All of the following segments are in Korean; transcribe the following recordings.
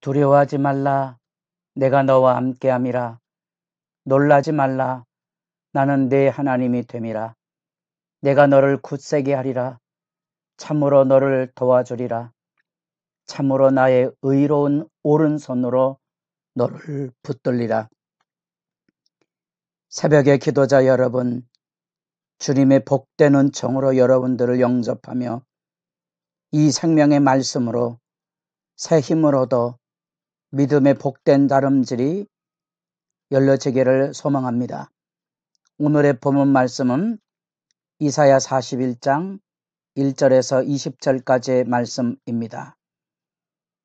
두려워하지 말라. 내가 너와 함께함이라. 놀라지 말라. 나는 네 하나님이 됨이라. 내가 너를 굳세게 하리라. 참으로 너를 도와주리라. 참으로 나의 의로운 오른손으로 너를 붙들리라. 새벽의 기도자 여러분, 주님의 복된 은총으로 여러분들을 영접하며 이 생명의 말씀으로 새 힘을 얻어 믿음의 복된 다름질이 열려지기를 소망합니다. 오늘의 본문 말씀은 이사야 41장 1절에서 20절까지의 말씀입니다.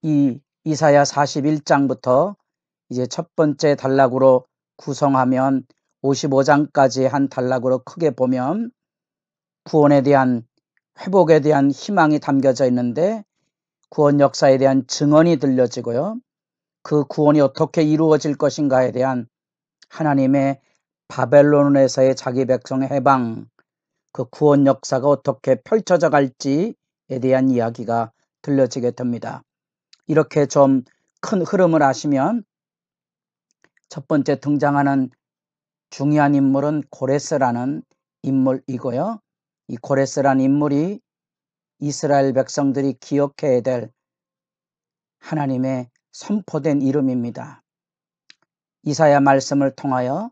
이 이사야 41장부터 이제 첫 번째 단락으로 구성하면 55장까지 한 단락으로 크게 보면 구원에 대한, 회복에 대한 희망이 담겨져 있는데 구원 역사에 대한 증언이 들려지고요. 그 구원이 어떻게 이루어질 것인가에 대한 하나님의 바벨론에서의 자기 백성의 해방, 그 구원 역사가 어떻게 펼쳐져 갈지에 대한 이야기가 들려지게 됩니다. 이렇게 좀 큰 흐름을 아시면 첫 번째 등장하는 중요한 인물은 고레스라는 인물이고요. 이 고레스라는 인물이 이스라엘 백성들이 기억해야 될 하나님의 선포된 이름입니다. 이사야 말씀을 통하여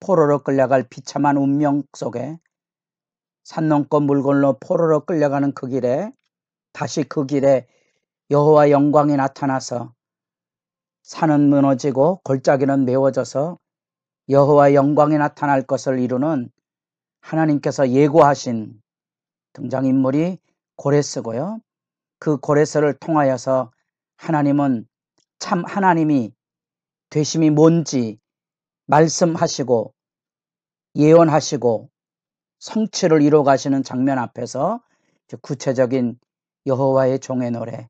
포로로 끌려갈 비참한 운명 속에 산 넘고 물 건너 포로로 끌려가는 그 길에 다시 그 길에 여호와 영광이 나타나서 산은 무너지고 골짜기는 메워져서 여호와 영광이 나타날 것을 이루는 하나님께서 예고하신 등장인물이 고레스고요. 그 고레스를 통하여서 하나님은 참 하나님이 되심이 뭔지 말씀하시고 예언하시고 성취를 이루어 가시는 장면 앞에서 구체적인 여호와의 종의 노래,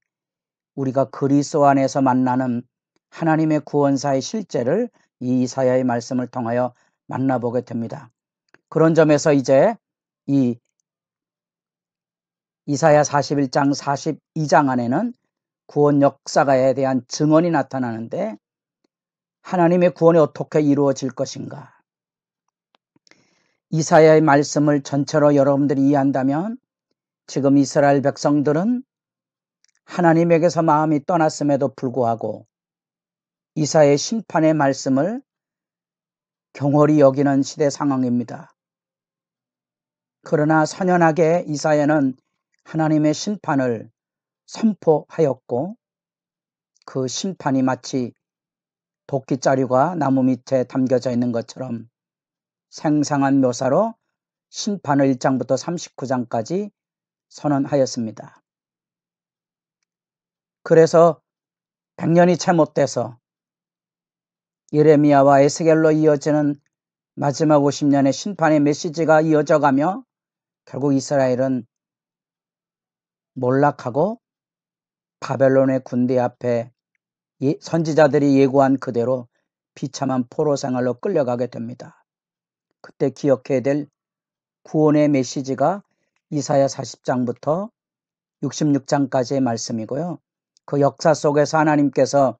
우리가 그리스도 안에서 만나는 하나님의 구원사의 실제를 이 이사야의 말씀을 통하여 만나보게 됩니다. 그런 점에서 이제 이 이사야 41장 42장 안에는 구원 역사에 대한 증언이 나타나는데 하나님의 구원이 어떻게 이루어질 것인가, 이사야의 말씀을 전체로 여러분들이 이해한다면 지금 이스라엘 백성들은 하나님에게서 마음이 떠났음에도 불구하고 이사야의 심판의 말씀을 경홀히 여기는 시대 상황입니다. 그러나 선연하게 이사야는 하나님의 심판을 선포하였고 그 심판이 마치 도끼자루가 나무 밑에 담겨져 있는 것처럼 생생한 묘사로 심판을 1장부터 39장까지 선언하였습니다. 그래서 100년이 채 못 돼서 예레미야와 에스겔로 이어지는 마지막 50년의 심판의 메시지가 이어져가며 결국 이스라엘은 몰락하고 바벨론의 군대 앞에 선지자들이 예고한 그대로 비참한 포로 생활로 끌려가게 됩니다. 그때 기억해야 될 구원의 메시지가 이사야 40장부터 66장까지의 말씀이고요. 그 역사 속에서 하나님께서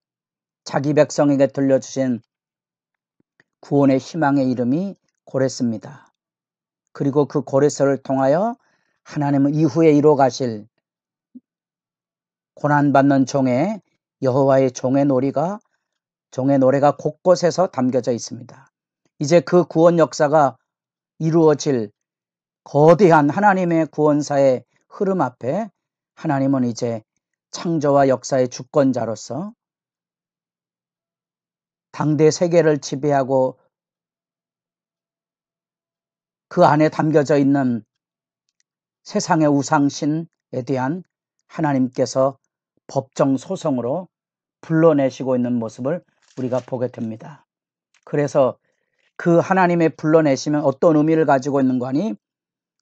자기 백성에게 들려주신 구원의 희망의 이름이 고레스입니다. 그리고 그 고레스를 통하여 하나님은 이후에 이루어 가실 고난받는 종의 여호와의 종의 노래가 곳곳에서 담겨져 있습니다. 이제 그 구원 역사가 이루어질 거대한 하나님의 구원사의 흐름 앞에 하나님은 이제 창조와 역사의 주권자로서 당대 세계를 지배하고 그 안에 담겨져 있는 세상의 우상신에 대한 하나님께서 법정 소송으로 불러내시고 있는 모습을 우리가 보게 됩니다. 그래서 그 하나님의 불러내시면 어떤 의미를 가지고 있는 거니,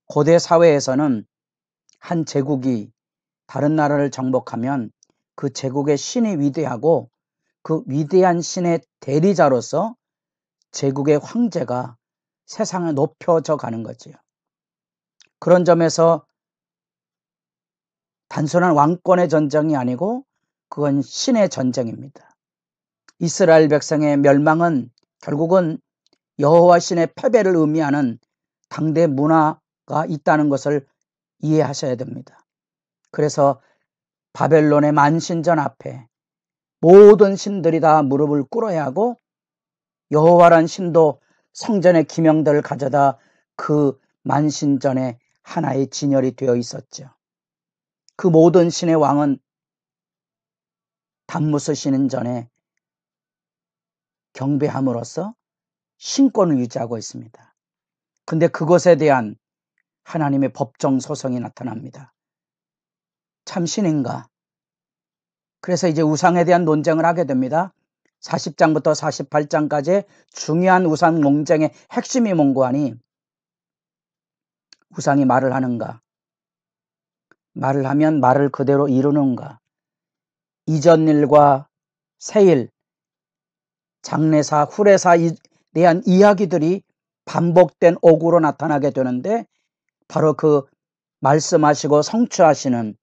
고대 사회에서는 한 제국이 다른 나라를 정복하면 그 제국의 신이 위대하고 그 위대한 신의 대리자로서 제국의 황제가 세상에 높여져 가는 거지요. 그런 점에서 단순한 왕권의 전쟁이 아니고 그건 신의 전쟁입니다. 이스라엘 백성의 멸망은 결국은 여호와 신의 패배를 의미하는 당대 문화가 있다는 것을 이해하셔야 됩니다. 그래서 바벨론의 만신전 앞에 모든 신들이 다 무릎을 꿇어야 하고 여호와란 신도 성전의 기명들을 가져다 그 만신전에 하나의 진열이 되어 있었죠. 그 모든 신의 왕은 담무스 신은 전에 경배함으로써 신권을 유지하고 있습니다. 근데 그것에 대한 하나님의 법정 소송이 나타납니다. 참 신인가? 그래서 이제 우상에 대한 논쟁을 하게 됩니다. 40장부터 48장까지 중요한 우상 논쟁의 핵심이 뭔고 하니, 우상이 말을 하는가? 말을 하면 말을 그대로 이루는가? 이전 일과 새일, 장래사, 후래사에 대한 이야기들이 반복된 오구로 나타나게 되는데, 바로 그 말씀하시고 성취하시는,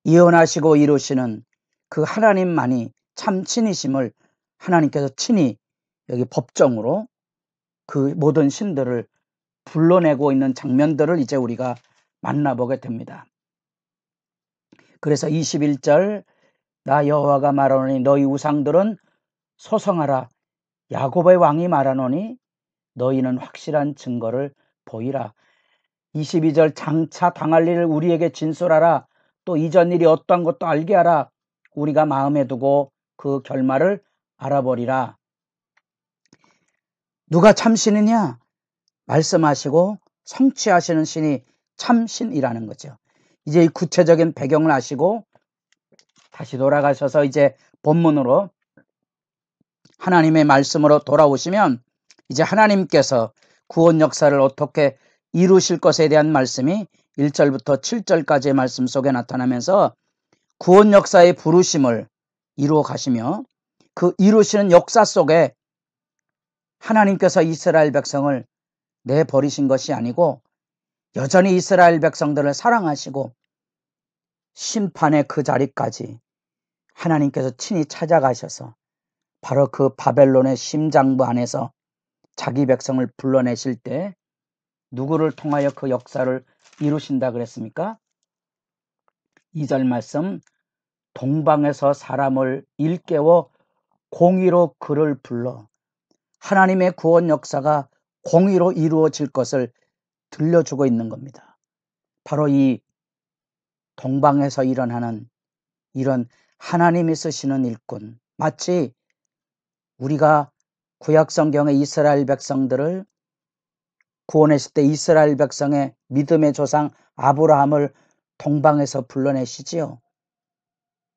예언하시고 이루시는 그 하나님만이 참 신이심을 하나님께서 친히 여기 법정으로 그 모든 신들을 불러내고 있는 장면들을 이제 우리가 만나보게 됩니다. 그래서 21절, 나 여호와가 말하노니 너희 우상들은 소성하라. 야곱의 왕이 말하노니 너희는 확실한 증거를 보이라. 22절, 장차 당할 일을 우리에게 진술하라. 또 이전 일이 어떠한 것도 알게 하라. 우리가 마음에 두고 그 결말을 알아보리라. 누가 참신이냐? 말씀하시고 성취하시는 신이 참신이라는 거죠. 이제 이 구체적인 배경을 아시고 다시 돌아가셔서 이제 본문으로 하나님의 말씀으로 돌아오시면, 이제 하나님께서 구원 역사를 어떻게 이루실 것에 대한 말씀이 1절부터 7절까지의 말씀 속에 나타나면서 구원 역사의 부르심을 이루어 가시며, 그 이루시는 역사 속에 하나님께서 이스라엘 백성을 내버리신 것이 아니고 여전히 이스라엘 백성들을 사랑하시고 심판의 그 자리까지 하나님께서 친히 찾아가셔서 바로 그 바벨론의 심장부 안에서 자기 백성을 불러내실 때 누구를 통하여 그 역사를 이루신다 그랬습니까? 2절 말씀, 동방에서 사람을 일깨워 공의로 그를 불러. 하나님의 구원 역사가 공의로 이루어질 것을 들려주고 있는 겁니다. 바로 이 동방에서 일어나는 이런 하나님이 쓰시는 일꾼, 마치 우리가 구약성경의 이스라엘 백성들을 구원했을 때 이스라엘 백성의 믿음의 조상 아브라함을 동방에서 불러내시지요.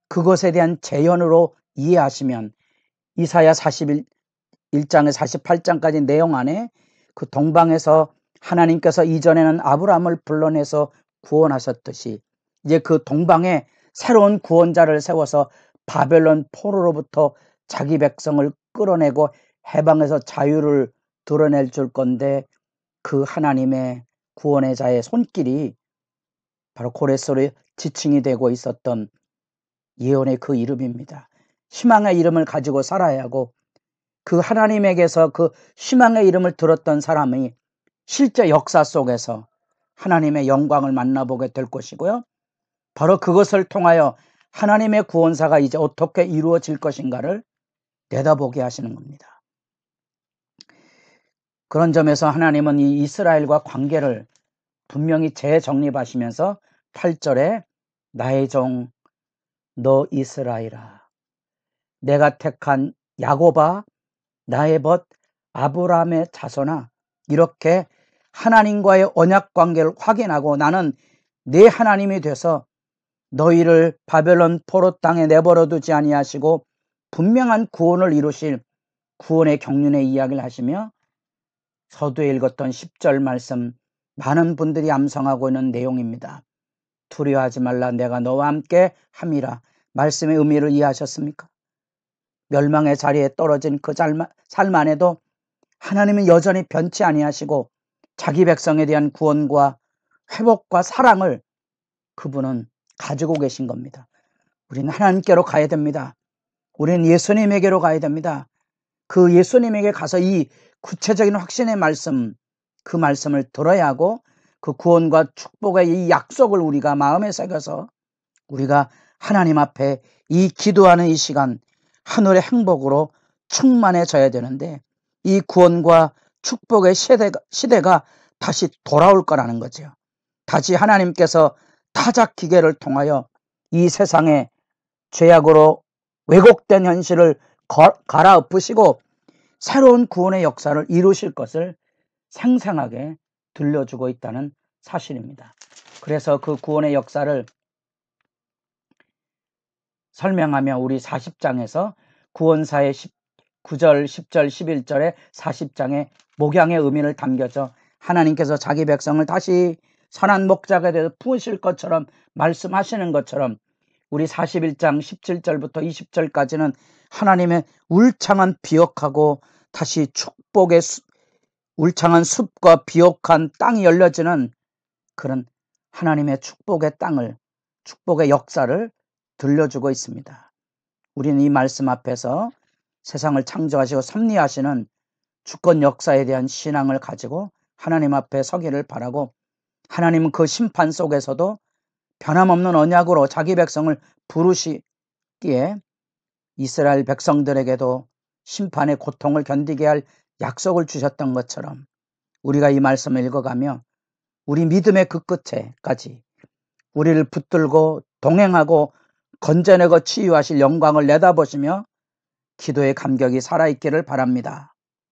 그것에 대한 재현으로 이해하시면 이사야 41장에 48장까지 내용 안에 그 동방에서 하나님께서 이전에는 아브라함을 불러내서 구원하셨듯이 이제 그 동방에 새로운 구원자를 세워서 바벨론 포로로부터 자기 백성을 끌어내고 해방해서 자유를 드러낼 줄 건데, 그 하나님의 구원의 자의 손길이 바로 고레솔의 지칭이 되고 있었던 예언의 그 이름입니다. 희망의 이름을 가지고 살아야 하고, 그 하나님에게서 그 희망의 이름을 들었던 사람이 실제 역사 속에서 하나님의 영광을 만나보게 될 것이고요. 바로 그것을 통하여 하나님의 구원사가 이제 어떻게 이루어질 것인가를 내다보게 하시는 겁니다. 그런 점에서 하나님은 이 이스라엘과 관계를 분명히 재정립하시면서 8절에 나의 종 너 이스라엘아, 내가 택한 야곱아, 나의 벗 아브라함의 자손아, 이렇게 하나님과의 언약 관계를 확인하고 나는 네 하나님이 돼서 너희를 바벨론 포로 땅에 내버려 두지 아니하시고 분명한 구원을 이루실 구원의 경륜의 이야기를 하시며, 서두에 읽었던 10절 말씀, 많은 분들이 암송하고 있는 내용입니다. 두려워하지 말라, 내가 너와 함께 함이라. 말씀의 의미를 이해하셨습니까? 멸망의 자리에 떨어진 그 삶 안에도 하나님은 여전히 변치 아니하시고 자기 백성에 대한 구원과 회복과 사랑을 그분은 가지고 계신 겁니다. 우리는 하나님께로 가야 됩니다. 우리는 예수님에게로 가야 됩니다. 그 예수님에게 가서 이 구체적인 확신의 말씀, 그 말씀을 들어야 하고 그 구원과 축복의 이 약속을 우리가 마음에 새겨서 우리가 하나님 앞에 이 기도하는 이 시간 하늘의 행복으로 충만해져야 되는데 이 구원과 축복의 시대가 다시 돌아올 거라는 거죠. 다시 하나님께서 타작 기계를 통하여 이 세상에 죄악으로 왜곡된 현실을 갈아엎으시고 새로운 구원의 역사를 이루실 것을 생생하게 들려주고 있다는 사실입니다. 그래서 그 구원의 역사를 설명하며 우리 40장에서 구원사의 9절, 10절, 11절에 40장의 목양의 의미를 담겨져 하나님께서 자기 백성을 다시 선한 목자가 되어 부으실 것처럼 말씀하시는 것처럼 우리 41장 17절부터 20절까지는 하나님의 울창한 비옥하고 다시 축복의 울창한 숲과 비옥한 땅이 열려지는 그런 하나님의 축복의 땅을, 축복의 역사를 들려주고 있습니다. 우리는 이 말씀 앞에서 세상을 창조하시고 섭리하시는 주권 역사에 대한 신앙을 가지고 하나님 앞에 서기를 바라고 하나님은 그 심판 속에서도 변함없는 언약으로 자기 백성을 부르시기에 이스라엘 백성들에게도 심판의 고통을 견디게 할 약속을 주셨던 것처럼 우리가 이 말씀을 읽어가며 우리 믿음의 그 끝에까지 우리를 붙들고 동행하고 건져내고 치유하실 영광을 내다보시며 기도의 감격이 살아있기를 바랍니다.